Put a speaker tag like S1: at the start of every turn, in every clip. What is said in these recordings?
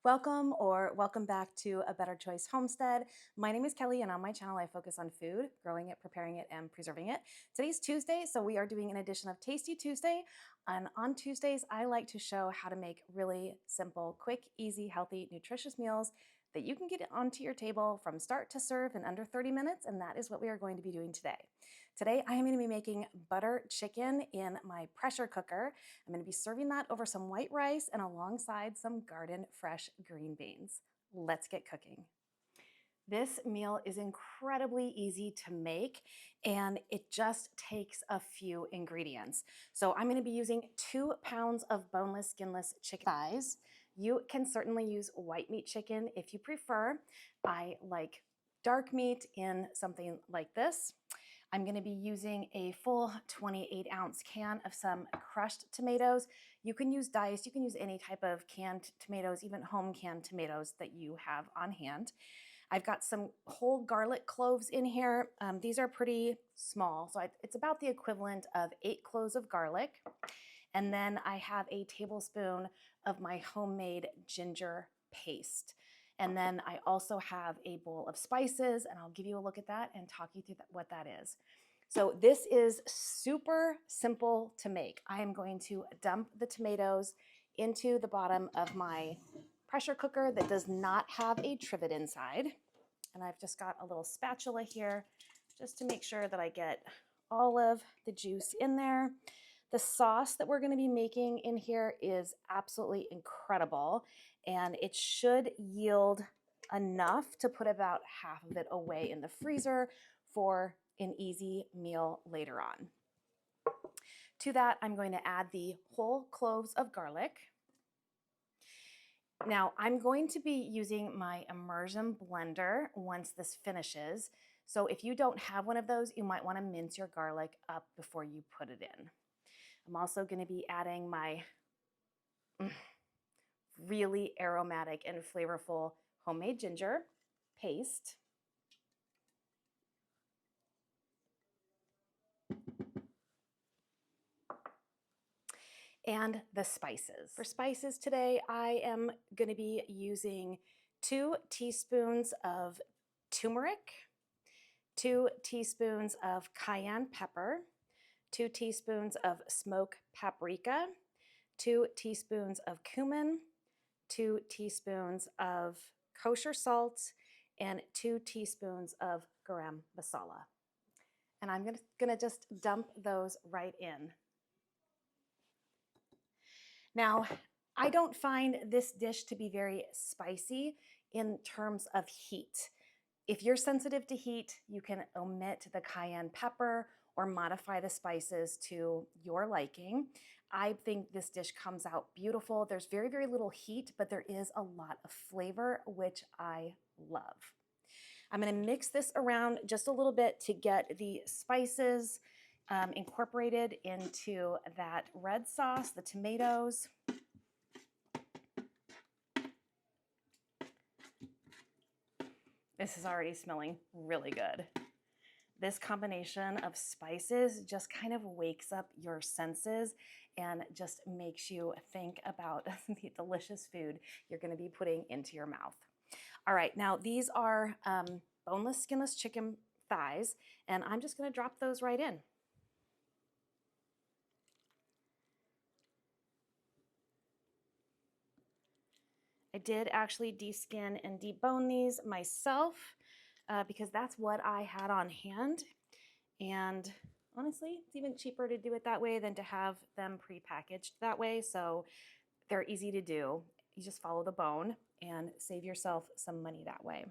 S1: Welcome back to A Better Choice Homestead. My name is Kelly, and on my channel I focus on food, growing it, preparing it, and preserving it. Today's Tuesday, so we are doing an edition of Tasty Tuesday. And on Tuesdays, I like to show how to make really simple, quick, easy, healthy, nutritious meals that you can get onto your table from start to serve in under 30 minutes, and that is what we are going to be doing today. Today, I am going to be making butter chicken in my pressure cooker. I'm going to be serving that over some white rice and alongside some garden fresh green beans. Let's get cooking. This meal is incredibly easy to make, and it just takes a few ingredients. So I'm going to be using 2 pounds of boneless, skinless chicken thighs. You can certainly use white meat chicken if you prefer. I like dark meat in something like this. I'm going to be using a full 28-ounce can of some crushed tomatoes. You can use diced, you can use any type of canned tomatoes, even home canned tomatoes that you have on hand. I've got some whole garlic cloves in here. These are pretty small, so it's about the equivalent of 8 cloves of garlic. And then I have a tablespoon of my homemade ginger paste. And then I also have a bowl of spices, and I'll give you a look at that and talk you through what that is. So this is super simple to make. I am going to dump the tomatoes into the bottom of my pressure cooker that does not have a trivet inside. And I've just got a little spatula here just to make sure that I get all of the juice in there. The sauce that we're going to be making in here is absolutely incredible, and it should yield enough to put about half of it away in the freezer for an easy meal later on. To that, I'm going to add the whole cloves of garlic. Now, I'm going to be using my immersion blender once this finishes. So if you don't have one of those, you might want to mince your garlic up before you put it in. I'm also going to be adding my really aromatic and flavorful homemade ginger paste. And the spices. For spices today, I am going to be using 2 teaspoons of turmeric, 2 teaspoons of cayenne pepper, 2 teaspoons of smoked paprika, 2 teaspoons of cumin, 2 teaspoons of kosher salt, and 2 teaspoons of garam masala. And I'm gonna just dump those right in. Now, I don't find this dish to be very spicy in terms of heat. If you're sensitive to heat, you can omit the cayenne pepper or modify the spices to your liking. I think this dish comes out beautiful. There's very, very little heat, but there is a lot of flavor, which I love. I'm going to mix this around just a little bit to get the spices incorporated into that red sauce, the tomatoes. This is already smelling really good. This combination of spices just kind of wakes up your senses and just makes you think about the delicious food you're going to be putting into your mouth. All right, now these are boneless, skinless chicken thighs, and I'm just going to drop those right in. I did actually deskin and debone these myself because that's what I had on hand. And honestly, it's even cheaper to do it that way than to have them prepackaged that way. So they're easy to do. You just follow the bone and save yourself some money that way.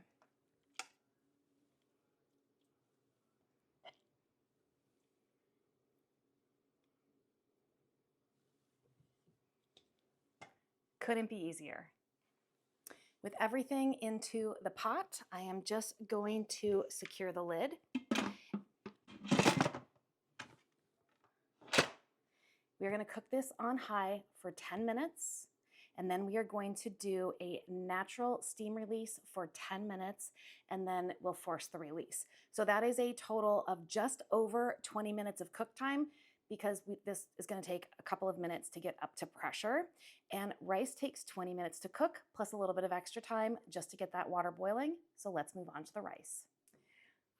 S1: Couldn't be easier. With everything into the pot, I am just going to secure the lid. We're going to cook this on high for 10 minutes, and then we are going to do a natural steam release for 10 minutes, and then we'll force the release. So that is a total of just over 20 minutes of cook time because this is going to take a couple of minutes to get up to pressure, and rice takes 20 minutes to cook, plus a little bit of extra time just to get that water boiling. So let's move on to the rice.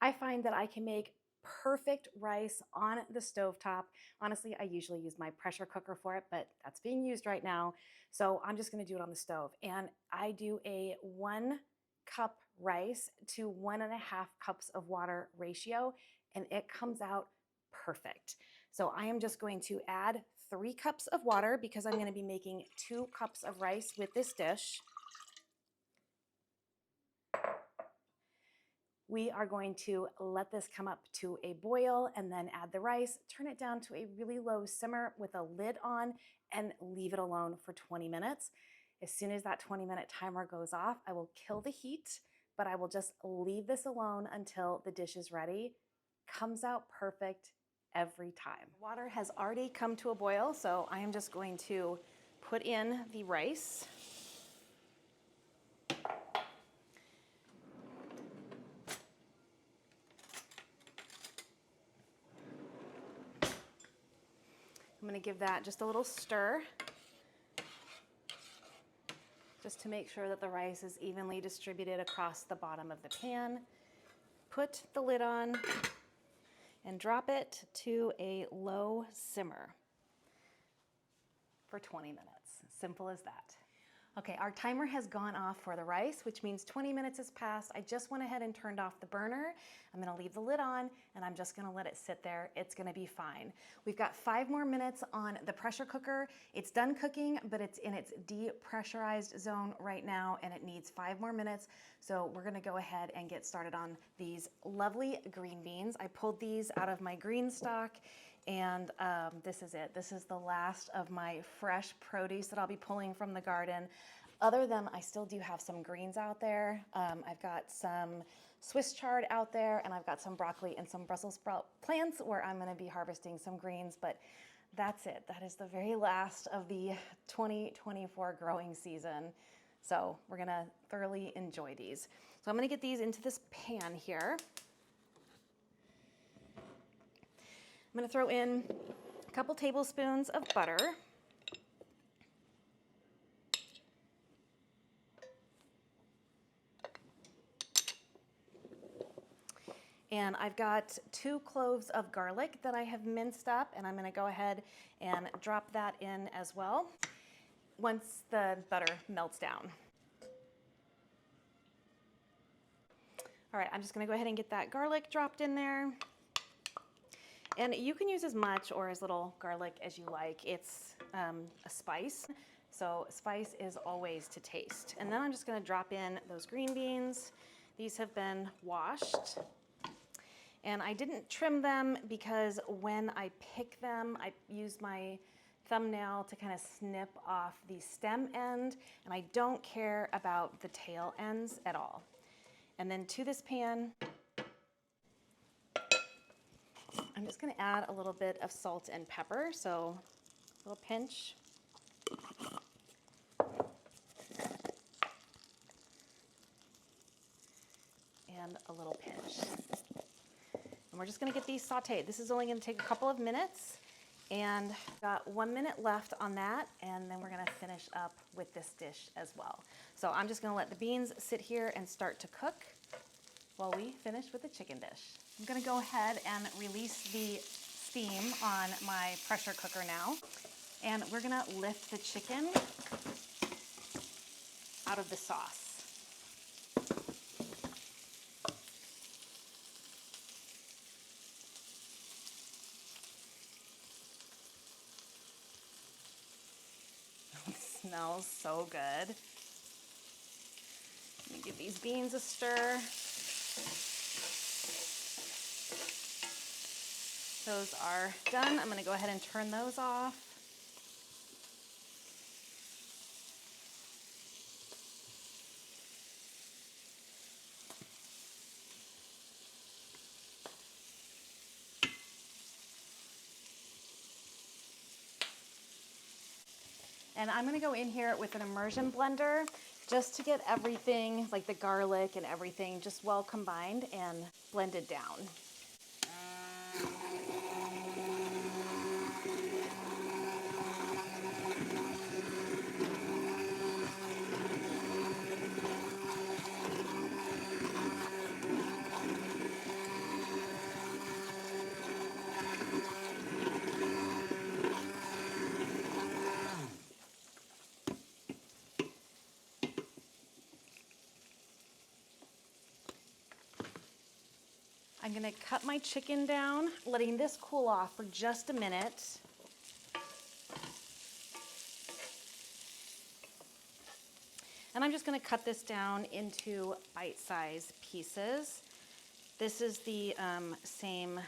S1: I find that I can make perfect rice on the stovetop. Honestly, I usually use my pressure cooker for it, but that's being used right now. So I'm just going to do it on the stove. And I do a 1 cup rice to 1.5 cups of water ratio, and it comes out perfect. So I am just going to add 3 cups of water because I'm going to be making 2 cups of rice with this dish. We are going to let this come up to a boil and then add the rice, turn it down to a really low simmer with a lid on, and leave it alone for 20 minutes. As soon as that 20-minute timer goes off, I will kill the heat, but I will just leave this alone until the dish is ready. Comes out perfect every time. Water has already come to a boil, so I am just going to put in the rice. I'm going to give that just a little stir, just to make sure that the rice is evenly distributed across the bottom of the pan. Put the lid on and drop it to a low simmer for 20 minutes. Simple as that. Okay, our timer has gone off for the rice, which means 20 minutes has passed. I just went ahead and turned off the burner. I'm gonna leave the lid on and I'm just gonna let it sit there. It's gonna be fine. We've got 5 more minutes on the pressure cooker. It's done cooking, but it's in its depressurized zone right now and it needs 5 more minutes. So we're gonna go ahead and get started on these lovely green beans. I pulled these out of my green stock, and this is it. This is the last of my fresh produce that I'll be pulling from the garden. Other than I still do have some greens out there. I've got some Swiss chard out there, and I've got some broccoli and some Brussels sprout plants where I'm gonna be harvesting some greens, but that's it. That is the very last of the 2024 growing season. So we're gonna thoroughly enjoy these. So I'm gonna get these into this pan here. I'm gonna throw in a couple tablespoons of butter. And I've got 2 cloves of garlic that I have minced up, and I'm gonna go ahead and drop that in as well once the butter melts down. All right, I'm just gonna go ahead and get that garlic dropped in there. And you can use as much or as little garlic as you like. It's a spice, so spice is always to taste. And then I'm just gonna drop in those green beans. These have been washed. And I didn't trim them because when I pick them, I use my thumbnail to kind of snip off the stem end, and I don't care about the tail ends at all. And then to this pan, I'm just gonna add a little bit of salt and pepper, so a little pinch. And a little pinch. And we're just gonna get these sauteed. This is only gonna take a couple of minutes, and got 1 minute left on that, and then we're gonna finish up with this dish as well. So I'm just gonna let the beans sit here and start to cook while we finish with the chicken dish. I'm gonna go ahead and release the steam on my pressure cooker now, and we're gonna lift the chicken out of the sauce. It smells so good. Let me give these beans a stir. Those are done. I'm gonna go ahead and turn those off. And I'm gonna go in here with an immersion blender just to get everything, like the garlic and everything, just well combined and blended down. gonna cut my chicken down, letting this cool off for just a minute. And I'm just gonna cut this down into bite-sized pieces. This is the same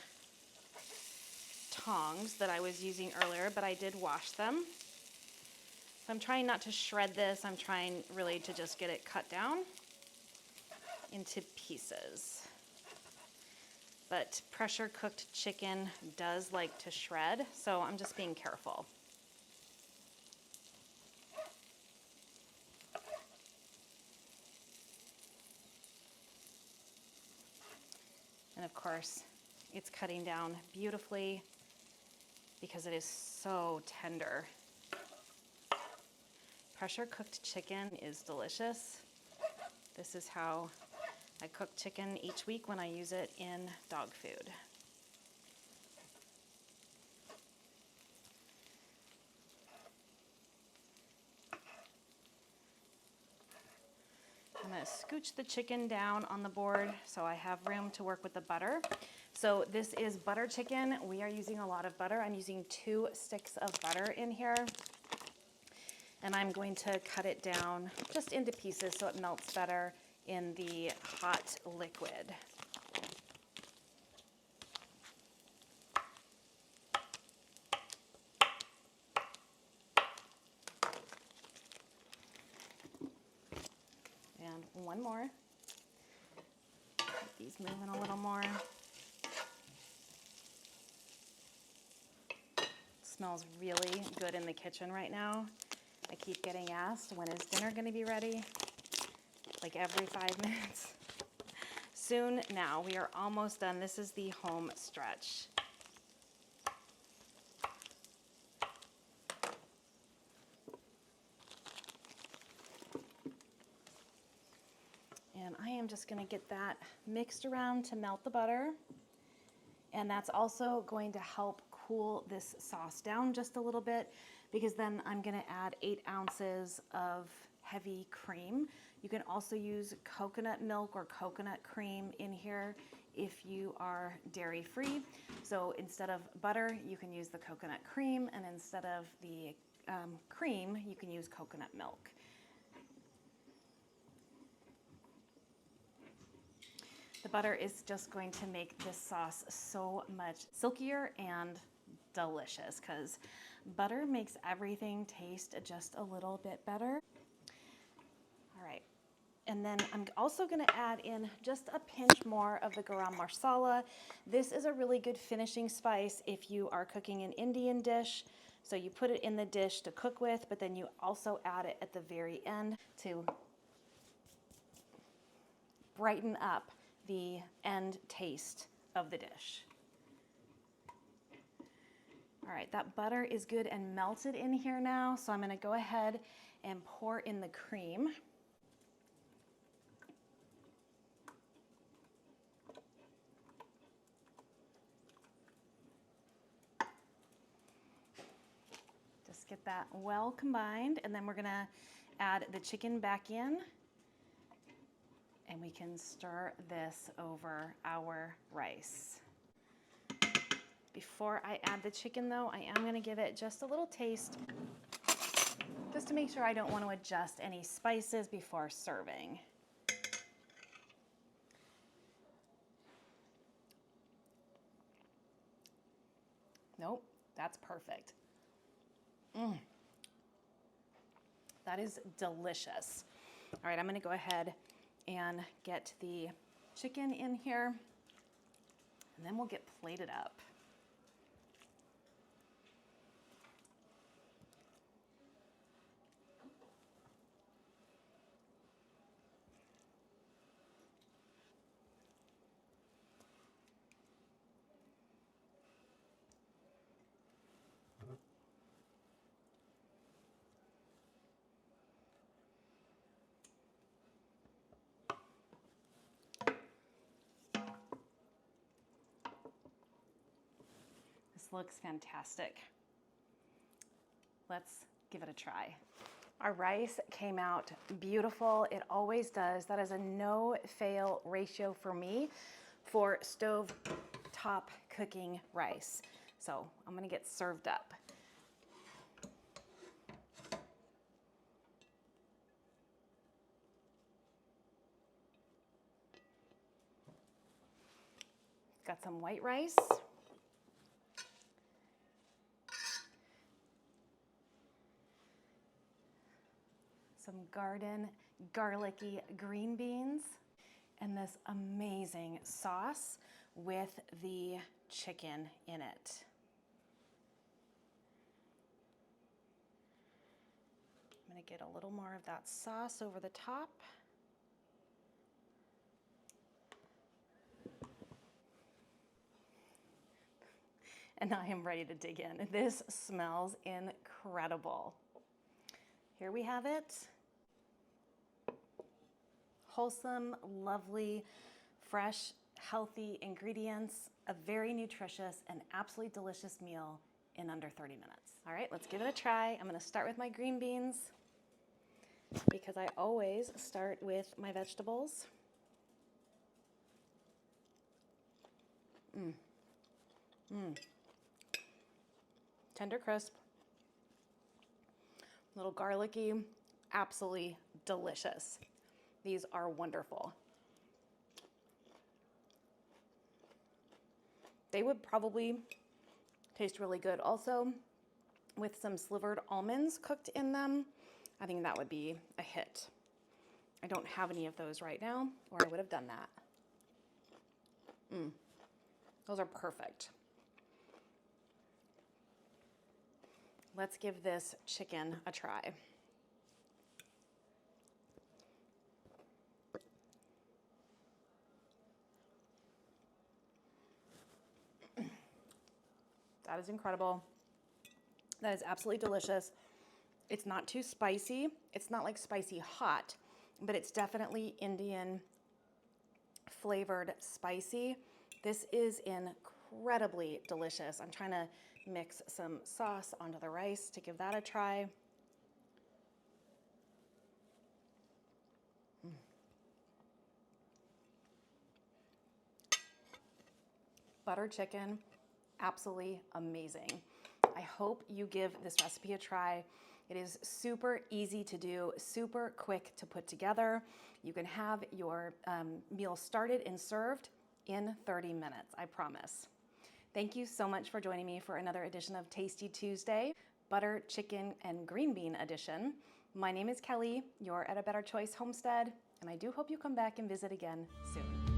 S1: tongs that I was using earlier, but I did wash them. So I'm trying not to shred this. I'm trying really to just get it cut down into pieces. But pressure cooked chicken does like to shred, so I'm just being careful. And of course, it's cutting down beautifully because it is so tender. Pressure cooked chicken is delicious. This is how I cook chicken each week when I use it in dog food. I'm gonna scooch the chicken down on the board so I have room to work with the butter. So this is butter chicken. We are using a lot of butter. I'm using 2 sticks of butter in here. And I'm going to cut it down just into pieces so it melts better in the hot liquid. And one more. Get these moving a little more. Smells really good in the kitchen right now. I keep getting asked, when is dinner gonna be ready? Like every 5 minutes. Soon now, we are almost done. This is the home stretch. And I am just gonna get that mixed around to melt the butter. And that's also going to help cool this sauce down just a little bit, because then I'm gonna add 8 ounces of heavy cream. You can also use coconut milk or coconut cream in here if you are dairy free. So instead of butter, you can use the coconut cream, and instead of the cream, you can use coconut milk. The butter is just going to make this sauce so much silkier and delicious, because butter makes everything taste just a little bit better. All right, and then I'm also gonna add in just a pinch more of the garam masala. This is a really good finishing spice if you are cooking an Indian dish. So you put it in the dish to cook with, but then you also add it at the very end to brighten up the end taste of the dish. All right, that butter is good and melted in here now, so I'm gonna go ahead and pour in the cream. Just get that well combined, and then we're gonna add the chicken back in, and we can stir this over our rice. Before I add the chicken though, I am gonna give it just a little taste, just to make sure I don't want to adjust any spices before serving. Nope, that's perfect. That is delicious. All right, I'm gonna go ahead and get the chicken in here, and then we'll get plated up. This looks fantastic. Let's give it a try. Our rice came out beautiful. It always does. That is a no-fail ratio for me for stove top cooking rice. So I'm gonna get served up. Got some white rice. Some garlicky green beans, and this amazing sauce with the chicken in it. I'm gonna get a little more of that sauce over the top. And I am ready to dig in. This smells incredible. Here we have it. Wholesome, lovely, fresh, healthy ingredients, a very nutritious and absolutely delicious meal in under 30 minutes. All right, let's give it a try. I'm gonna start with my green beans because I always start with my vegetables. Tender crisp, a little garlicky, absolutely delicious. These are wonderful. They would probably taste really good also with some slivered almonds cooked in them. I think that would be a hit. I don't have any of those right now, or I would have done that. Those are perfect. Let's give this chicken a try. That is incredible. That is absolutely delicious. It's not too spicy. It's not like spicy hot, but it's definitely Indian flavored spicy. This is incredibly delicious. I'm trying to mix some sauce onto the rice to give that a try. Butter chicken, absolutely amazing. I hope you give this recipe a try. It is super easy to do, super quick to put together. You can have your meal started and served in 30 minutes, I promise. Thank you so much for joining me for another edition of Tasty Tuesday, butter, chicken, and green bean edition. My name is Kelly, you're at A Better Choice Homestead, and I do hope you come back and visit again soon.